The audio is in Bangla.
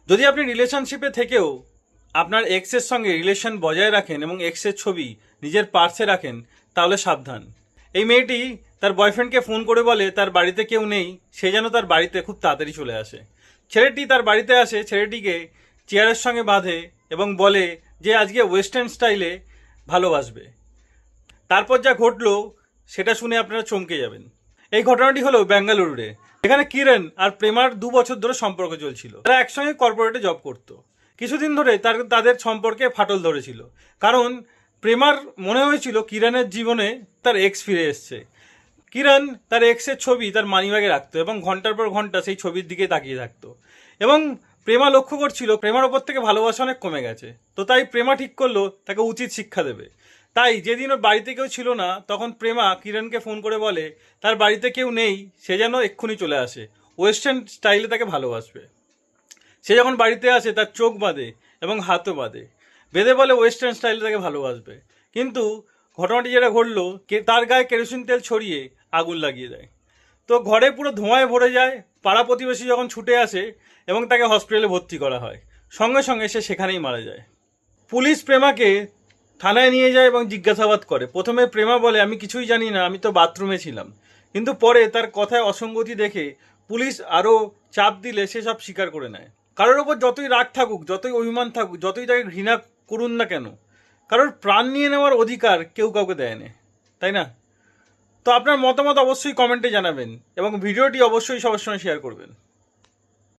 যদি আপনি রিলেশনশিপে থেকেও আপনার এক্সের সঙ্গে রিলেশন বজায় রাখেন এবং এক্সের ছবি নিজের পার্সে রাখেন, তাহলে সাবধান। এই মেয়েটি তার বয়ফ্রেন্ডকে ফোন করে বলে তার বাড়িতে কেউ নেই, সে যেন তার বাড়িতে খুব তাড়াতাড়ি চলে আসে। ছেলেটি তার বাড়িতে আসে, ছেলেটিকে চেয়ারের সঙ্গে বাঁধে এবং বলে যে আজকে ওয়েস্টার্ন স্টাইলে ভালোবাসবে। তারপর যা ঘটলো সেটা শুনে আপনারা চমকে যাবেন। এই ঘটনাটি হলো বেঙ্গালুরুতে। এখানে কিরণ আর প্রেমার 2 বছর ধরে সম্পর্ক চলছিল। তারা একসঙ্গে কর্পোরেটে জব করত। কিছুদিন ধরে তাদের সম্পর্কে ফাটল ধরেছিল, কারণ প্রেমার মনে হয়েছিল কিরণের জীবনে তার এক্স ফিরে এসছে। কিরণ তার এক্সের ছবি তার মানিব্যাগে রাখতো এবং ঘন্টার পর ঘন্টা সেই ছবির দিকে তাকিয়ে থাকতো। এবং প্রেমা লক্ষ্য করছিল প্রেমার ওপর থেকে ভালোবাসা অনেক কমে গেছে। তো তাই প্রেমা ঠিক করলো তাকে উচিত শিক্ষা দেবে। তাই যেদিন ওর বাড়িতে কেউ ছিল না, তখন প্রেমা কিরণকে ফোন করে বলে তার বাড়িতে কেউ নেই, সে যেন এক্ষুনি চলে আসে, ওয়েস্টার্ন স্টাইলে তাকে ভালোবাসবে। সে যখন বাড়িতে আসে তার চোখ বাঁধে এবং হাতও বাঁধে, বেঁধে বলে ওয়েস্টার্ন স্টাইলে তাকে ভালোবাসবে। কিন্তু ঘটনাটি যেটা ঘটলো, তার গায়ে কেরোসিন তেল ছড়িয়ে আগুন লাগিয়ে দেয়। তো ঘরে পুরো ধোঁয়ায় ভরে যায়। পাড়া প্রতিবেশী যখন ছুটে আসে এবং তাকে হসপিটালে ভর্তি করা হয়, সঙ্গে সঙ্গে সে সেখানেই মারা যায়। পুলিশ প্রেমাকে থানায় নিয়ে যায় এবং জিজ্ঞাসাবাদ করে। প্রথমে প্রেমা বলে আমি কিছুই জানি না, আমি তো বাথরুমে ছিলাম। কিন্তু পরে তার কথায় অসঙ্গতি দেখে পুলিশ আরও চাপ দিলে সে সব স্বীকার করে নেয়। কারোর ওপর যতই রাগ থাকুক, যতই অভিমান থাকুক, যতই তাকে ঘৃণা করুন না কেন, কারোর প্রাণ নিয়ে নেওয়ার অধিকার কেউ কাউকে দেয় না, তাই না? তো আপনার মতামত অবশ্যই কমেন্টে জানাবেন এবং ভিডিওটি অবশ্যই সবার সঙ্গে শেয়ার করবেন।